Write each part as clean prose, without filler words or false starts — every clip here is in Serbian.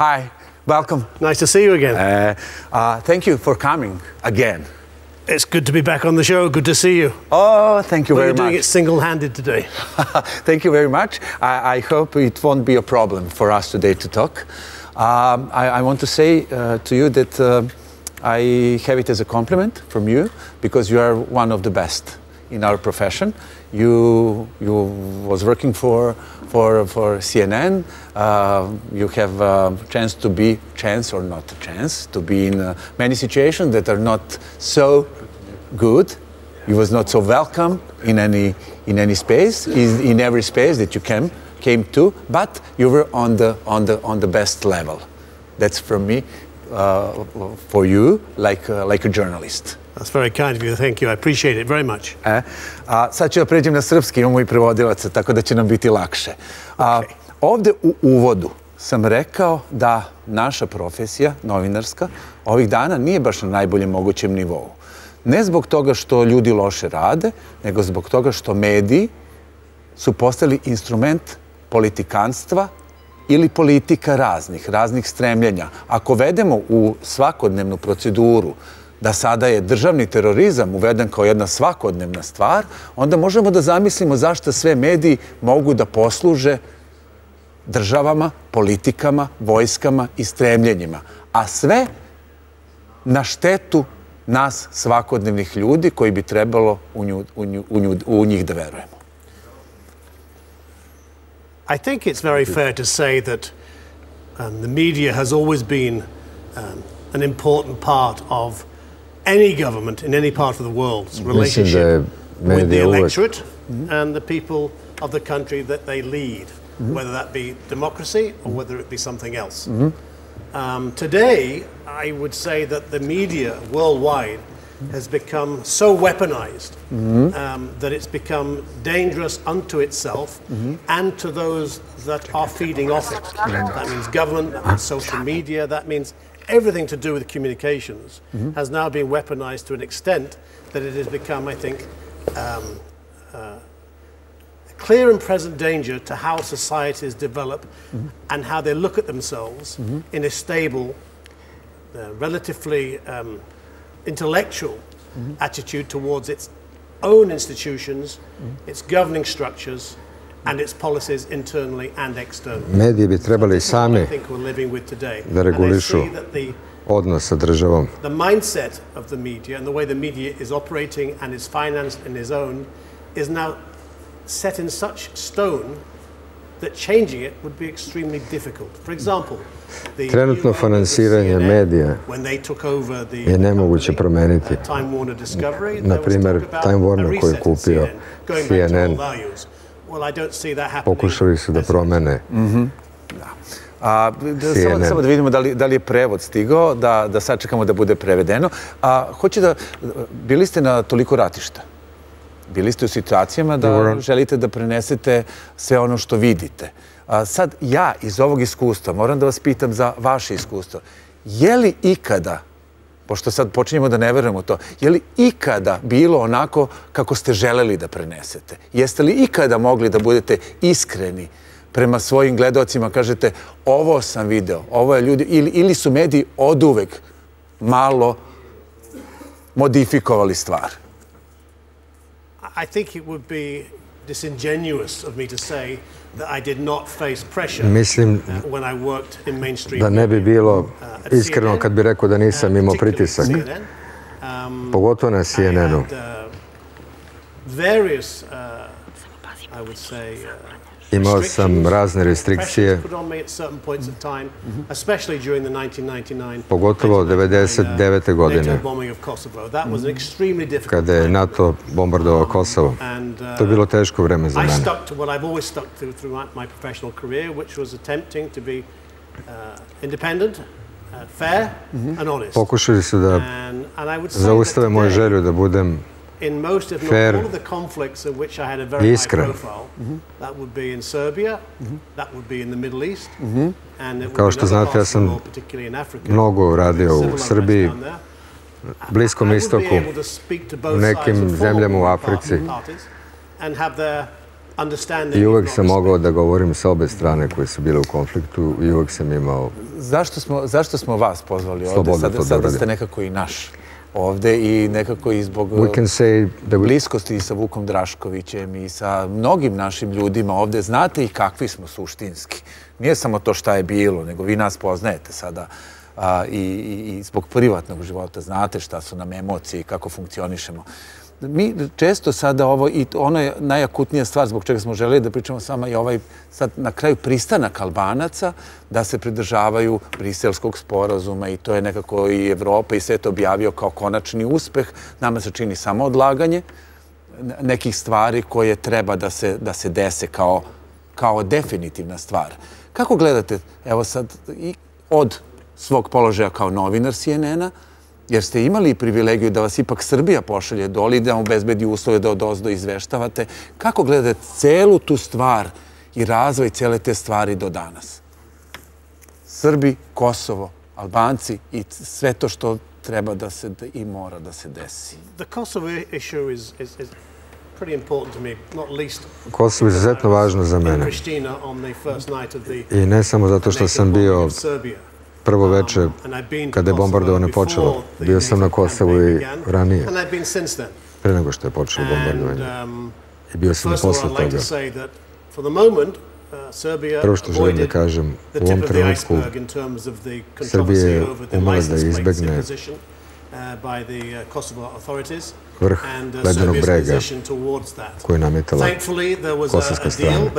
Hi, welcome. Nice to see you again. Thank you for coming again. It's good to be back on the show. Good to see you. Oh, thank you very much. You're doing it single-handed today. Thank you very much. I hope it won't be a problem for us today to talk. I want to say to you that I have it as a compliment from you because you are one of the best in our profession. You was working for CNN. You have a chance to be in many situations that are not so good. You was not so welcome in any space, in every space that you came to, but you were on the best level. That's from me for you, like a journalist. That's very kind of you. Thank you. I appreciate it very much. Sad ću da pređem na srpski, imamo i prevodilaca, tako da će nam biti lakše. Ovde u uvodu sam rekao da naša profesija, novinarska, ovih dana nije baš na najboljem mogućem nivou. Ne zbog toga što ljudi loše rade, nego zbog toga što mediji su postali instrument politikanstva ili politika raznih stremljenja. Ako vedemo u svakodnevnu proceduru da sada je državni terorizam uveden kao jedna svakodnevna stvar, onda možemo da zamislimo zašto sve mediji mogu da posluže državama, politikama, vojskama i stremljenjima. A sve na štetu nas svakodnevnih ljudi koji bi trebalo u njih da verujemo. I think it's very fair to say that the media has always been an important part of any government in any part of the world's relationship with the electorate and the people of the country that they lead, whether that be democracy or whether it be something else. Today, I would say that the media worldwide has become so weaponized that it's become dangerous unto itself and to those that are feeding off it. That means government, that means social media, that means everything to do with communications has now been weaponized to an extent that it has become, I think, a clear and present danger to how societies develop and how they look at themselves in a stable, relatively intellectual attitude towards its own institutions, its governing structures, and its policies internally and externally. Mediji bi trebali sami da regulišu odnos sa državom. The mindset of the media and the way the media is operating and is financed and is owned is now set in such stone that changing it would be extremely difficult. For example, trenutno finansiranje medija je nemoguće promeniti. Na primjer, Time Warner koji je kupio CNN, pokušali su da promene CNN. Samo da vidimo da li je prevod stigao, da sačekamo da bude prevedeno. Bili ste na toliko ratišta? Bili ste u situacijama da želite da prenesete sve ono što vidite. Sad ja iz ovog iskustva moram da vas pitam za vaše iskustvo. Je li ikada, pošto sad počinjemo da ne verujemo to, je li ikada bilo onako kako ste želeli da prenesete? Jeste li ikada mogli da budete iskreni prema svojim gledaocima, kažete ovo sam video, ovo je ljudi, ili su mediji oduvek malo modifikovali stvar? I think it would be disingenuous of me to say that I did not face pressure when I worked in mainstream. Da ne bi bilo iskreno kad bi rekao da nisam imao pritisak, pogotovo na CNN-u. Imao sam razne restrikcije, pogotovo 1999. godine, kada je NATO bombardovao Kosovo. To je bilo teško vreme za mene. Pokušali su da zaustave moju želju da budem fair i iskren. Kao što znate, ja sam mnogo radio u Srbiji, Bliskom istoku, u nekim zemljama u Africi. I uvek sam mogao da govorim sa obe strane koje su bile u konfliktu i uvek sam imao Zašto smo vas pozvali ovde? Sada ste nekako i naš ovde i nekako i zbog bliskosti sa Vukom Draškovićem i sa mnogim našim ljudima ovde. Znate i kakvi smo suštinski. Nije samo to šta je bilo, nego vi nas poznajete sada i zbog privatnog života. Znate šta su nam emocije i kako funkcionišemo. Mi često sada ovo, i ono je najakutnija stvar zbog čega smo želeli da pričamo s vama, je ovaj sad na kraju pristanak Albanaca da se pridržavaju Briselskog sporazuma i to je nekako i Evropa i svet objavio kao konačni uspeh. Nama se čini samo odlaganje nekih stvari koje treba da se dese kao definitivna stvar. Kako gledate, evo sad, i od svog položaja kao novinar CNN-a, jer ste imali privilegiju da vas ipak Srbija pošalje doli, da vam obezbedi uslove da odozdo izveštavate. Kako gledate celu tu stvar i razvoj cele te stvari do danas? Srbi, Kosovo, Albanci i sve to što treba da se i mora da se desi. Kosovo je izuzetno važno za mene. I ne samo zato što sam bio prvo veče, kada je bombardovanje počelo, bio sam na Kosovu i ranije, pre nego što je počelo bombardovanje. I bio sam i posle toga. Prvo što želim da kažem, u ovom trenutku Srbija je umela da izbegne vrh ledenog brega koji je nametala kosovska strana.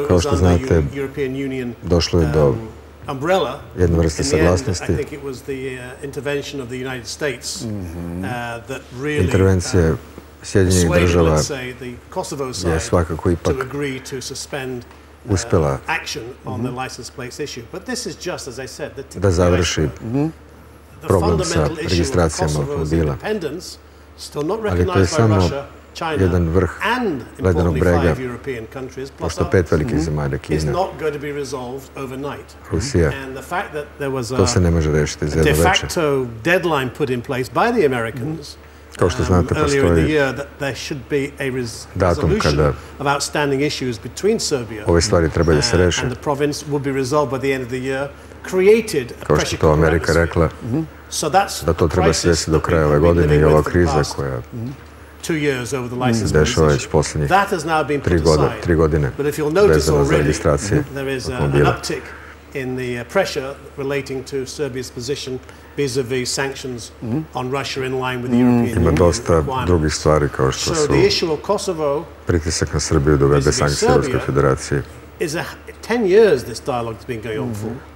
Kao što znate, došlo je do jedne vrste saglasnosti. Intervencija Sjedinjenih država je svakako ipak uspela da završi problem sa registracijama automobila. Ali to je samo jedan vrh ledenog brega, pošto 5 velikih zemalja, Kina, Rusija, to se ne može rešiti za jedno veče. Kao što znate, postoji datum kada ove stvari treba da se reše. Kao što to Amerika rekla, da to treba se desiti do kraja ove godine i ova kriza koja se dešava već poslednjih 3 godine vezano za registracije automobila. Ima dosta drugih stvari kao što su pritisak na Srbiju da uvede sankcije Evropske federacije.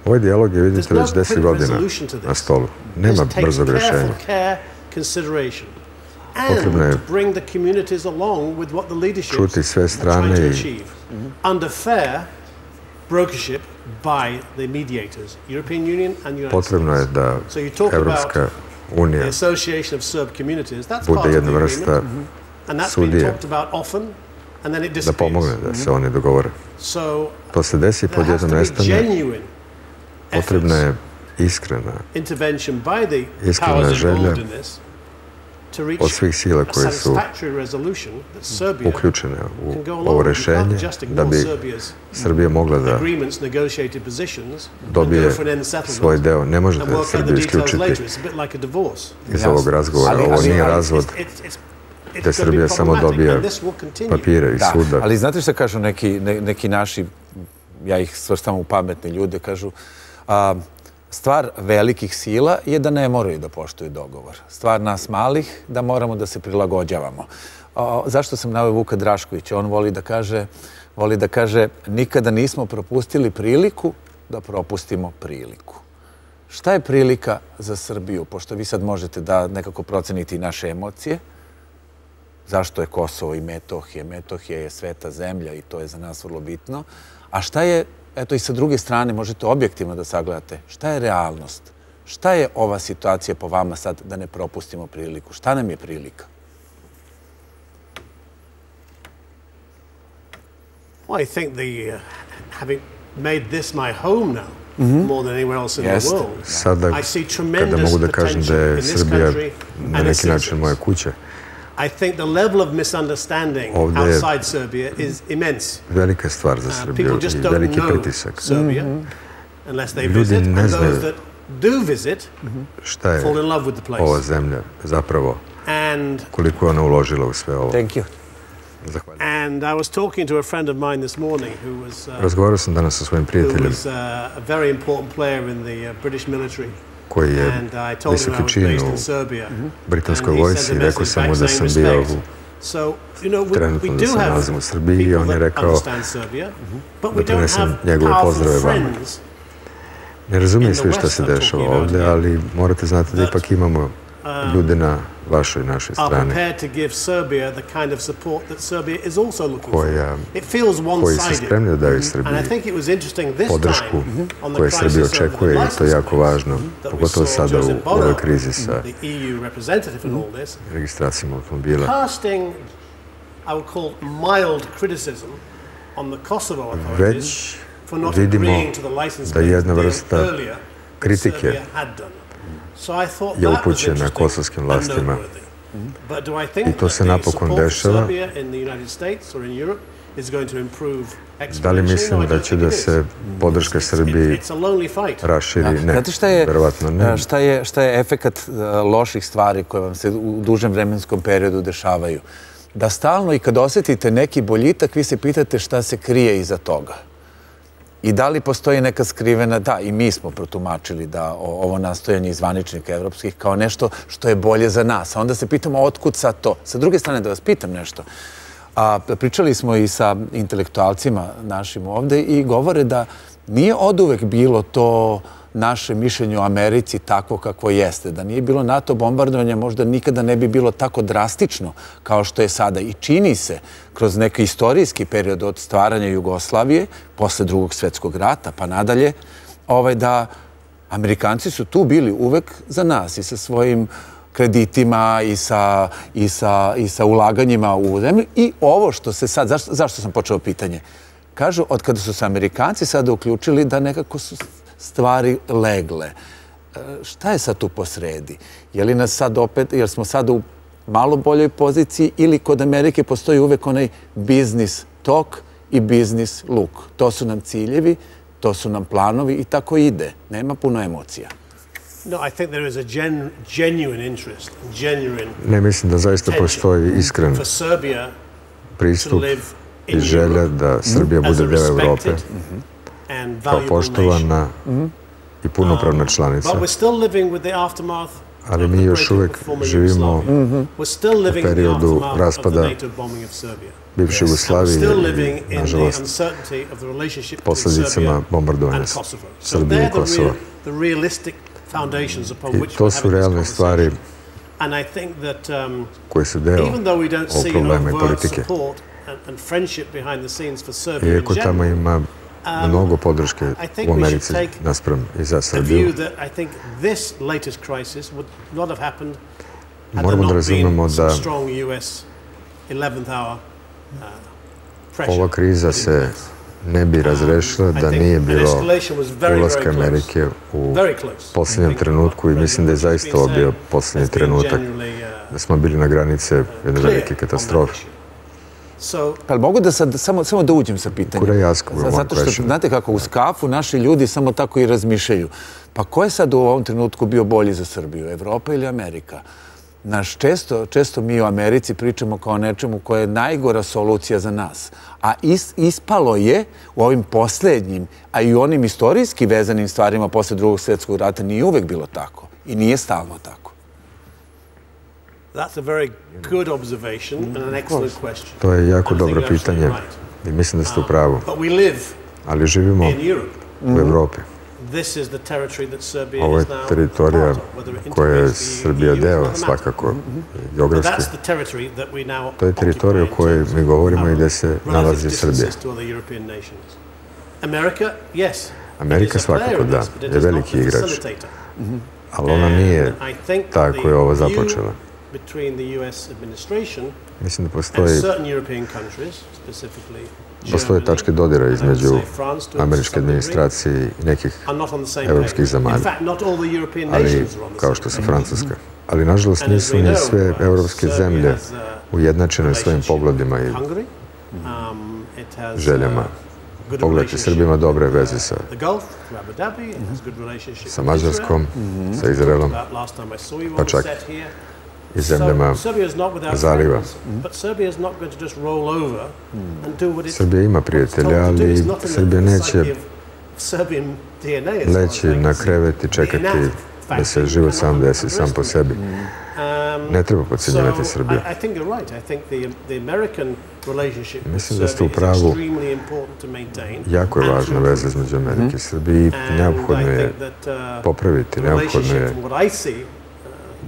Ovaj dijalog je, vidite, već 10 godina na stolu. Nema brzog rešenja. Potrebno je čuti sve strane i potrebno je da Evropska unija bude jedna vrsta sudije da pomogne da se oni dogovore. To se desi pod jedno nestane. Potrebna je iskrena želja od svih sila koje su uključene u ovo rešenje, da bi Srbija mogla da dobije svoj deo. Ne možete Srbiju isključiti iz ovog razgovora. Ovo nije razvod gde Srbija samo dobija papire iz suda. Ali znate što kažu neki naši, ja ih svrstam u pametne ljude, kažu stvar velikih sila je da ne moraju da poštuju dogovor. Stvar nas malih da moramo da se prilagođavamo. Zašto sam naveo Vuka Draškovića? On voli da kaže nikada nismo propustili priliku da propustimo priliku. Šta je prilika za Srbiju? Pošto vi sad možete da nekako procenite i naše emocije. Zašto je Kosovo i Metohija? Metohija je sveta zemlja i to je za nas vrlo bitno. A šta je, eto i sa druge strane, možete objektivno da sagledate, šta je realnost? Šta je ova situacija po vama sad da ne propustimo priliku? Šta nam je prilika? Well, I think having made this my home now, more than anywhere else in the world, sada, kada mogu da kažem da je Srbija na neki način moja kuća, I think the level of misunderstanding outside Serbia is immense. Velika stvar za Srbiju i veliki pritisak. Serbia, unless they visit, and those that do visit fall in love with the place. Ova zemlja zapravo, koliko je ona uložila u sve ovo. Thank you. And I was talking to a friend of mine this morning who was razgovarao sam danas sa svojim prijateljem a very important player in the British military. Koji je visoki čin u britanskoj vojsci i rekao sam mu da sam bio trenutno da se nalazim u Srbiji i on je rekao da prenesem njegove pozdrave vama. Ne razumijem svi šta se dešava ovdje, ali morate znati da ipak imamo ljude na vašoj i našoj strani koji se spremni da daju Srbiji podršku koje Srbija očekuje i to je jako važno, pogotovo sada u ovoj krizi sa registracijom automobila. Već vidimo da jedna vrsta kritike je upućena kosovskim vlastima i to se napokon dešava. Da li mislim da će da se podrška Srbiji raširi? Ne, verovatno ne. Šta je efekat loših stvari koje vam se u dužem vremenskom periodu dešavaju? Da stalno i kad osjetite neki boljitak, vi se pitate šta se krije iza toga. I da li postoji neka skrivena, da, i mi smo protumačili da ovo nastojanje iz zvaničnika evropskih kao nešto što je bolje za nas. A onda se pitamo otkud sad to. Sa druge strane, da vas pitam nešto. Pričali smo i sa intelektualcima našim ovde i govore da nije oduvek bilo to naše mišljenje o Americi takvo kako jeste. Da nije bilo NATO bombardovanja, možda nikada ne bi bilo tako drastično kao što je sada. I čini se kroz neki istorijski period od stvaranja Jugoslavije, posle Drugog svjetskog rata pa nadalje, da Amerikanci su tu bili uvek za nas i sa svojim kreditima i sa ulaganjima u zemlju. I ovo što se sad, zašto sam počeo pitanje? Kažu, od kada su se Amerikanci sada uključili da nekako su stvari legle. Šta je sad tu posredi? Je li nas sad opet, jer smo sad u malo boljoj poziciji ili kod Amerike postoji uvek onaj business talk i business look? To su nam ciljevi, to su nam planovi i tako ide. Nema puno emocija. Ne, mislim da zaista postoji iskren pristup i želja da Srbija bude deo Evrope kao poštovana i punopravna članica, ali mi još uvek živimo u periodu raspada bivše Jugoslavije i, nažalost, posljedicama bombardovanja Srbije i Kosova. I to su realne stvari koje su deo ovog problema i politike. Iako tamo ima mnogo podrške u Americi naspram i za Srbiju, moramo da razumemo da ova kriza se ne bi razrešila da nije bilo ulaska Amerike u posljednjem trenutku i mislim da je zaista ovo bio posljednji trenutak, da smo bili na granice jedne velike katastrofe. Ali mogu da sad, samo da uđem sa pitanjem? Zato što, znate kako, uz kafu naši ljudi samo tako i razmišljaju. Pa ko je sad u ovom trenutku bio bolji za Srbiju, Evropa ili Amerika? Često mi u Americi pričamo kao nečemu koje je najgora solucija za nas. A ispalo je u ovim posljednjim, a i u onim istorijski vezanim stvarima posle Drugog svjetskog rata nije uvek bilo tako. I nije stalno tako. To je jako dobro pitanje i mislim da ste u pravu. Ali živimo u Evropi. Ovo je teritorija koja je Srbija deo, svakako, geografski. To je teritorija o kojoj mi govorimo i gde se nalazi Srbija. Amerika svakako da, je veliki igrač, ali ona nije ta koja je ovo započela. Mislim da postoji postoje tačke dodira između američke administracije i nekih evropskih zemalja, ali kao što su Francuska. Ali, nažalost, nisu ni sve evropske zemlje ujednačene svojim pogledima i željama. Pogledajte, Srbija ima dobre veze sa Mađarskom, sa Izraelom, pa čak i zemljama zaliva. Srbija ima prijatelja, ali Srbija neće leći na krevet i čekati da se život sam desi, sam po sebi. Ne treba podcenjivati Srbiju. Mislim da ste u pravu. Jako je važna veza između Amerike i Srbije i neophodno je popraviti, neophodno je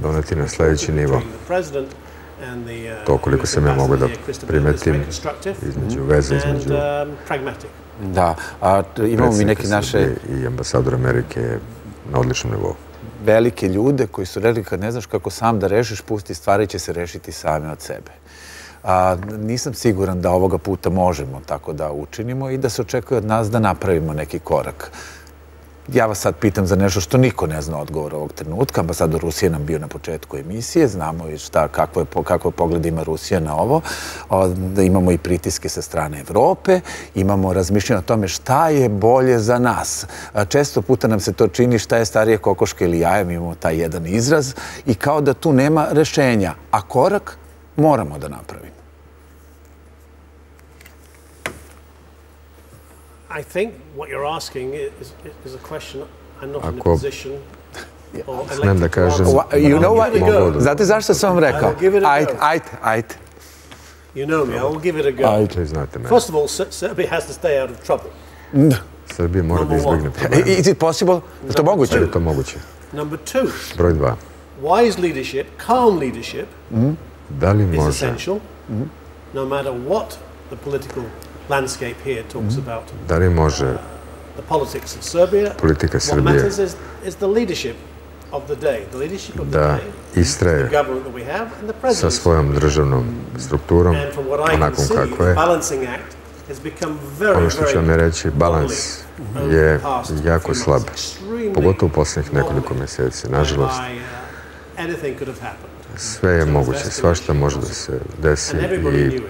doneti na sljedeći nivo. To koliko sam ja mogao da primetim između veze, između Da, a imamo mi neke naše... i ambasador Amerike je na odličnom nivou. Velike ljude koji su rekli kad ne znaš kako sam da rešiš, pusti stvari će se rešiti same od sebe. Nisam siguran da ovoga puta možemo tako da učinimo i da se očekuje od nas da napravimo neki korak. Ja vas sad pitam za nešto što niko ne zna odgovor ovog trenutka. Ambasador Rusije nam bio na početku emisije. Znamo i kakve poglede ima Rusija na ovo. Da imamo i pritiske sa strane Evrope. Imamo razmišljanje o tome šta je bolje za nas. Često puta nam se to čini šta je starije kokoška ili jaje. Mi imamo taj jedan izraz. I kao da tu nema rešenja. A korak moramo da napravimo. I think what you're asking is a question I'm not in a position. Smem da kažem... You know what? Znate zašto sam vam rekao? Ajde. You know me, I will give it a go. Ajde, znate me. First of all, Serbia has to stay out of trouble. Srbija mora da izbegne probleme. Is it possible? Je to moguće? Je to moguće. Number two. Broj 2. Wise leadership, calm leadership, is essential, no matter what the political landscape here talks about. Da li može politika Srbije da istraje sa svojom državnom strukturom onakvom kako je? Ono što ću vam je reći, balans je jako slab, pogotovo u posljednjih nekoliko mjeseci. Nažalost, sve je moguće, svašta može da se desi i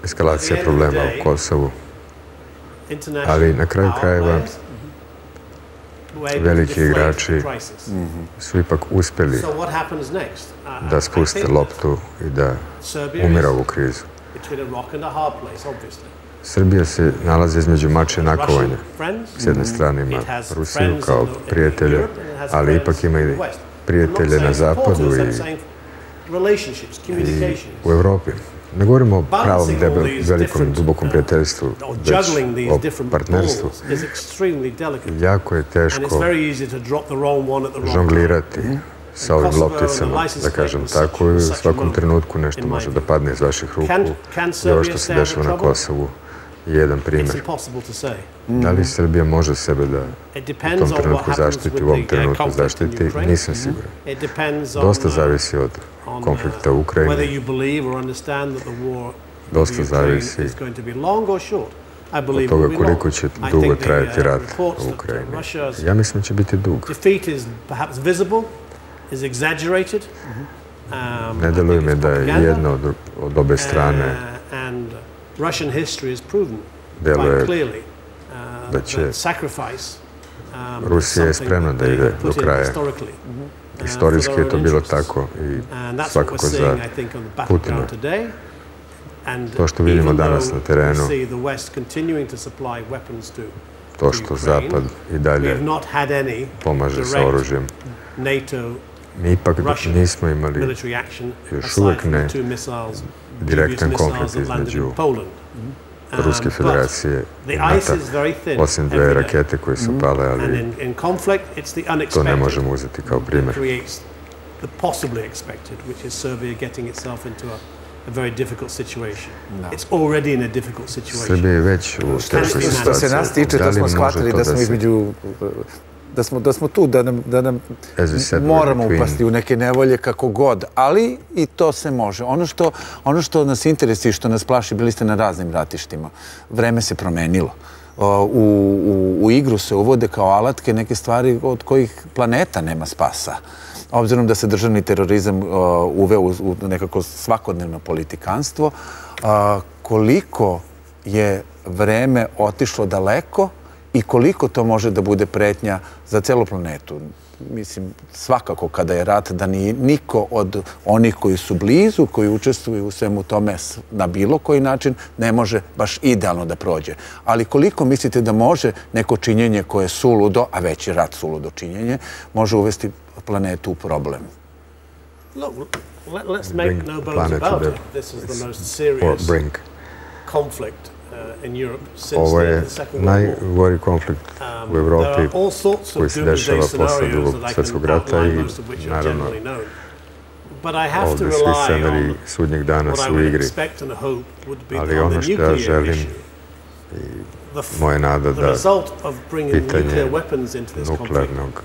eskalacija problema u Kosovu, ali na kraju krajeva veliki igrači su ipak uspjeli da spuste loptu i da umira ovu krizu. Srbija se nalazi između mača i nakovanja. S jedne strane ima Rusiju kao prijatelja, ali ipak ima i prijatelje na zapadu i u Evropi. Ne govorimo o pravom, velikom, dubokom prijateljstvu, već o partnerstvu. Jako je teško žonglirati sa ovim lopticama, da kažem tako, i u svakom trenutku nešto može da padne iz vaših ruku. I ovo što se dešava na Kosovu je jedan primjer. Da li Srbija može sebe da u tom trenutku zaštiti, u ovom trenutku zaštiti, nisam siguran. Dosta zavisi od konflikta u Ukrajini. Dosta zavisi od toga koliko će dugo trajati rat u Ukrajini. Ja mislim da će biti dug. Ne deluje mi da je jedna od obe strane deluje da će Rusija je spremna da ide do kraja. Istorijski je to bilo tako i svakako za Putina. To što vidimo danas na terenu, to što Zapad i dalje pomaže sa oružjem, mi ipak nismo imali još uvek ne direktan konflikt između Ruske federacije i NATO, osim 2 rakete koje su pale, ali to ne možemo uzeti kao primjer. Srbija je već u teškoj situaciji. Što se nas tiče, to smo shvatili da smo između da smo tu, da nam moramo upasti u neke nevolje kako god, ali i to se može. Ono što nas interesuje i što nas plaši, bili ste na raznim ratištima, vreme se promenilo. U igru se uvode kao alatke neke stvari od kojih planeta nema spasa. Obzirom da se državni terorizam uveo u nekako svakodnevno politikanstvo, koliko je vreme otišlo daleko i koliko to može da bude pretnja za celu planetu. Mislim, svakako kada je rat, da niko od onih koji su blizu, koji učestvuju u svemu tome na bilo koji način, ne može baš idealno da prođe. Ali koliko mislite da može neko činjenje koje je suludo, a već je rat suludo činjenje, može uvesti planetu u problem? Look, let's make no bones about it. This is the most serious conflict in Europe since the Second World War. Najgori konflikt u Evropi koji se dešava posle Drugog svjetskog rata i naravno ovdje svi scenari sudnjeg dana su u igri. Ali ono što ja želim i moja nada da pitanje nuklearnog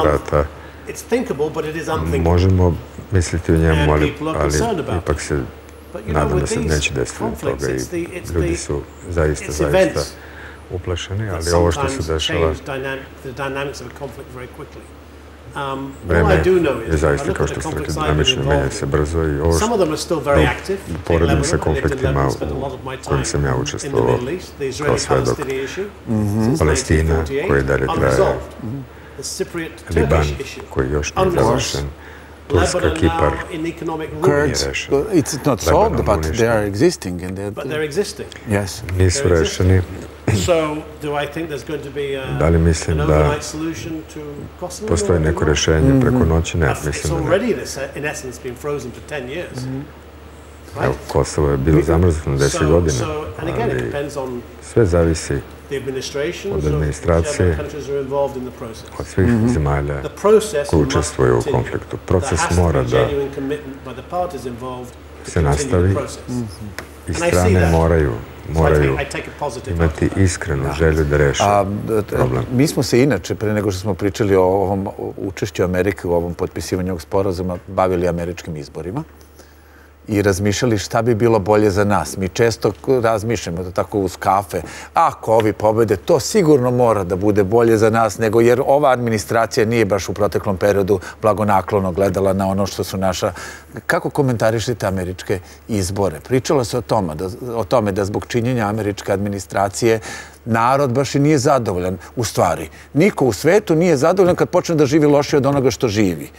rata možemo misliti o njemu, ali ipak se nadam da se neće desiti od toga i ljudi su zaista uplašeni, ali ovo što se dešava vreme je zaista, kao što ste rekli, dinamično, menja se brzo i ovo što poredim sa konfliktima u kojim sam ja učestvovao kao svedok, Palestina koji dalje traje, Liban koji još nije završen, Turska, Kipar, It's not solved, but they are existing. But they're existing. Yes. Nisu rešeni. So, do I think there's going to be an overnight solution to Kosovo? Postoji neko rešenje preko noći? Ne, mislim da ne. It's already, in essence, been frozen for 10 years. Evo, Kosovo je bilo zamrznuto 10 godina, ali sve zavisi od administracije, od svih zemalja koji učestvuju u konfliktu. Proces mora da se nastavi i strane moraju imati iskrenu želju da reše problem. Mi smo se inače, pre nego što smo pričali o ovom učešću Amerike u ovom potpisivanju ovog sporazuma, bavili američkim izborima i razmišljali šta bi bilo bolje za nas. Mi često razmišljamo tako uz kafe, ako ovi pobede, to sigurno mora da bude bolje za nas, nego jer ova administracija nije baš u proteklom periodu blagonaklono gledala na ono što su naša... Kako komentarišete američke izbore? Pričalo se o tome da zbog činjenja američke administracije narod baš i nije zadovoljan. U stvari, niko u svetu nije zadovoljan kad počne da živi lošije od onoga što živi.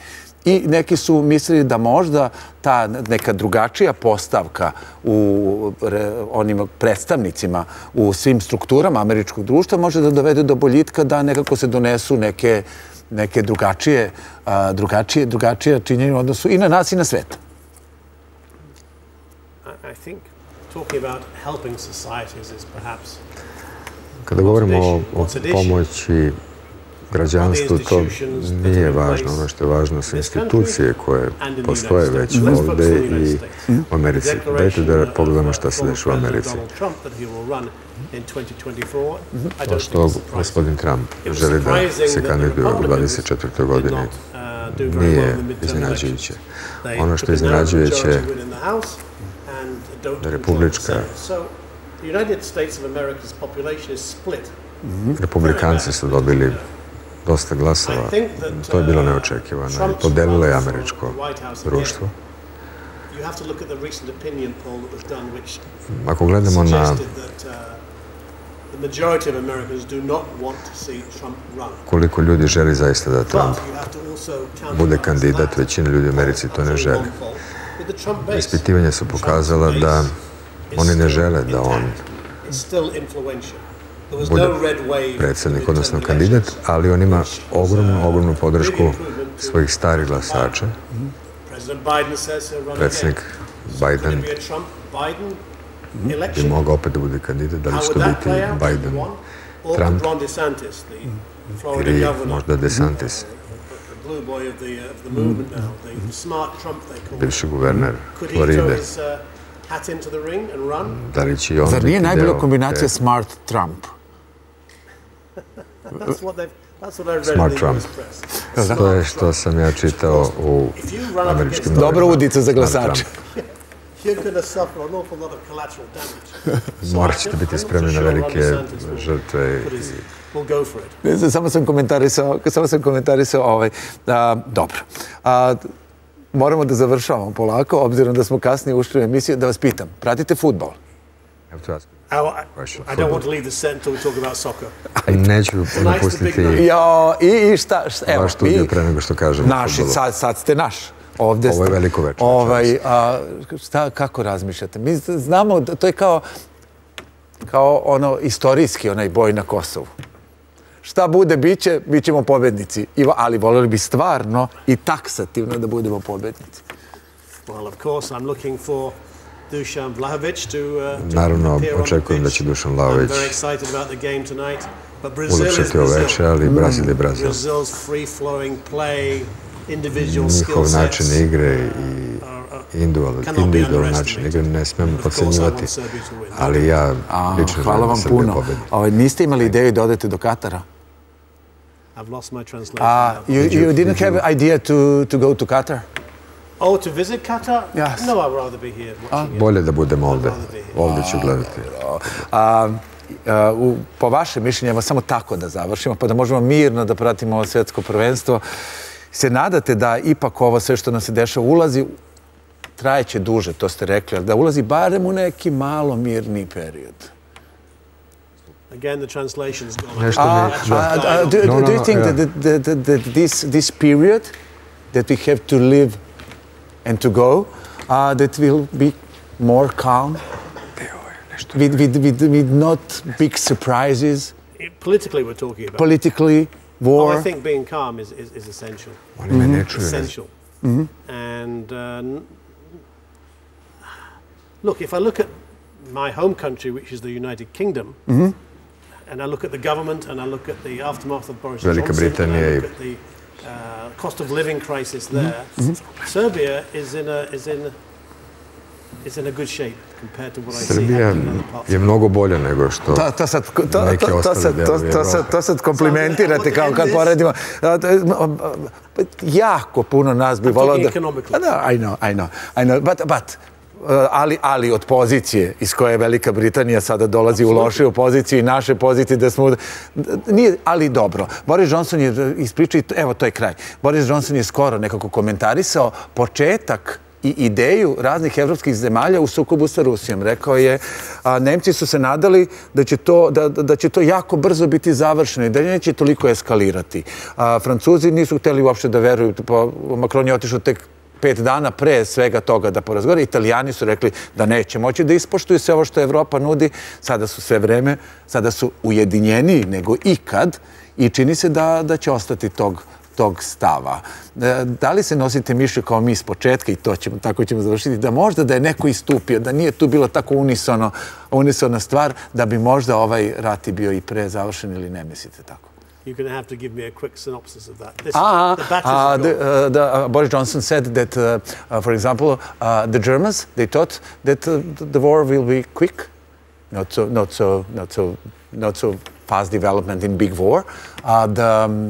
I neki su mislili da možda ta neka drugačija postavka u onim predstavnicima u svim strukturama američkog društva može da dovede do boljitka, da nekako se donesu neke drugačije činjenje u odnosu i na nas i na svet. Kada govorimo o pomoći građanstvu, to nije važno. Ono što je važno su institucije koje postoje već ovde i u Americi. Dajte da pogledamo šta se dešava u Americi. To što gospodin Trump želi da se kandiduje u 24. godini nije iznenađujuće. Ono što je iznenađujuće da Republikanci su dobili dosta glasova. To je bilo neočekivano i podelilo je američko društvo. Ako gledamo na koliko ljudi želi zaista da Trump bude kandidat, većina ljudi u Americi to ne želi. Ispitivanja su pokazala da oni ne žele da on bude predsjednik, odnosno kandidat, ali on ima ogromnu podršku svojih starih glasača. Predsjednik Biden bi mogao opet da bude kandidat, da li će to biti Biden, Trump ili možda DeSantis, bivši guverner Floride. Da li će i on... Zar nije najbolja kombinacija Smart Trump? Smart Trump. To je što sam ja čitao u američkim novinama. Dobro udica za glasače. Morat ćete biti spremni na velike žrtve. Ne znam, samo sam komentarisao dobro. Moramo da završavamo polako, obzirom da smo kasnije ušli u emisiju. Da vas pitam, pratite fudbal? I don't want to leave the set until we talk about soccer. Neću napustiti vaš studio pre nego što kažem. Sad ste naš. Ovo je veliko večer. Kako razmišljate? Mi znamo da to je kao ono istorijski onaj boj na Kosovu. Šta bude, bit ćemo pobednici. Ali voljeli bi stvarno i taksativno da budemo pobednici. Well, of course, I'm looking for Dušan Vlahović to naravno, očekujem da će Dušan Vlahović ulepšati ove večer, ali Brazil je Brazil. Njihov način igre i individualni način igre ne smemo podcenjivati, ali ja lično želim da Srbija pobedi. Niste imali ideju da odete do Katara? You didn't have idea to go to Qatar? Oh, to visit Qatar? Yes. No, I'd rather be here. Bolje da budem ovde. Ovde ću gledati. Po vašem mišljenju, evo samo tako da završimo, pa da možemo mirno da pratimo ovo svetsko prvenstvo, se nadate da ipak ovo sve što nam se dešava ulazi, trajeće duže, to ste rekli, ali da ulazi barem u neki malo mirni period? Again, the translation's gone. Do you think that this period that we have to live and to go, that will be more calm, with not big surprises? Politically, we're talking about. Politically, war. I think being calm is essential. Essential. And look, if I look at my home country, which is the United Kingdom, and I look at the government, and I look at the aftermath of Boris Johnson, and I look at the cost of living crisis there, Serbia is in a good shape compared to what I see happening in other parts. Je mnogo bolje nego što neki ostali delovi Evrope. To sad komplimentirate kao kad poredimo. Jako puno nas bi volao da... I know. But ali od pozicije iz koje Velika Britanija sada dolazi u lošiju poziciju i naše pozicije da smo... Ali dobro. Boris Johnson je ispričao, evo to je kraj. Boris Johnson je skoro nekako komentarisao početak i ideju raznih evropskih zemalja u sukobu sa Rusijom. Rekao je, Nemci su se nadali da će to jako brzo biti završeno i da neće toliko eskalirati. Francuzi nisu hteli uopšte da veruju, Macron je otišao tek 5 dana pre svega toga da porazgovara. Italijani su rekli da neće moći da ispoštuju sve ovo što Evropa nudi. Sada su sve vreme, sada su ujedinjeniji nego ikad i čini se da će ostati tog stava. Da li se nosite mišlju kao mi s početka i tako ćemo završiti, da možda da je neko istupio, da nije tu bilo tako unisona stvar, da bi možda ovaj rat bio i pre završen ili ne mislite tako? You're going to have to give me a quick synopsis of that. Boris Johnson said that, for example, the Germans, they thought that the war will be quick, not so fast development in big war.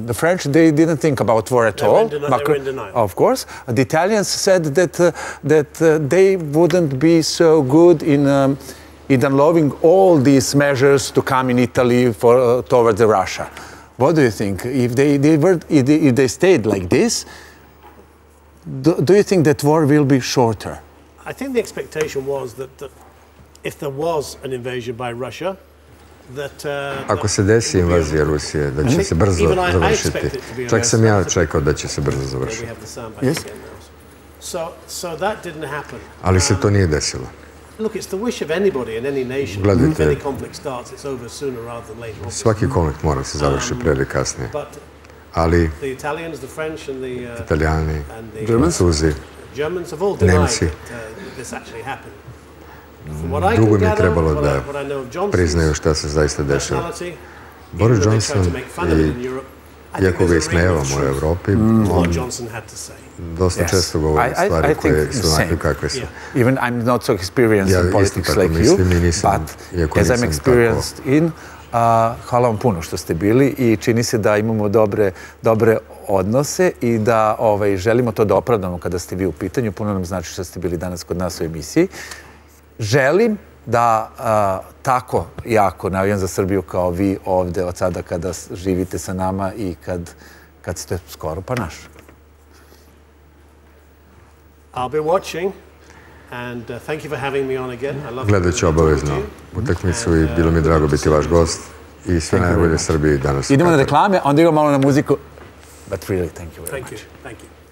The French, they didn't think about war at all. They were in denial. Of course. The Italians said that they wouldn't be so good in unloving all these measures to come in Italy towards Russia. What do you think? If they stayed like this, do you think that war will be shorter? I think the expectation was that if there was an invasion by Russia, ako se desi invazija Rusije, da će se brzo završiti. Čak sam ja čekao da će se brzo završiti. Ali se to nije desilo. Gledajte, svaki konflikt mora se završiti pre ili kasnije. Ali Italijani, Francuzi, Nemci, dugo mi je trebalo da priznaju šta se zaista dešava. Boris Johnson, iako ga ismejavamo u Evropi, on dosta često govori stvari koje su onakve kakve su. Even I'm not so experienced in politics like you, but as I'm experienced in, Hvala vam puno što ste bili i čini se da imamo dobre odnose i da želimo to da opravdamo kada ste vi u pitanju. Puno nam znači što ste bili danas kod nas u emisiji. Želim da tako jako navijam za Srbiju kao vi ovde od sada kada živite sa nama i kad ste skoro pa naš. I'll be watching and thank you for having me on again. Gledat ću obavezno utakmicu i bilo mi je drago biti vaš gost i sve najbolje Srbiji danas. Idemo na reklame, onda idemo malo na muziku. But really, thank you very much. Thank you.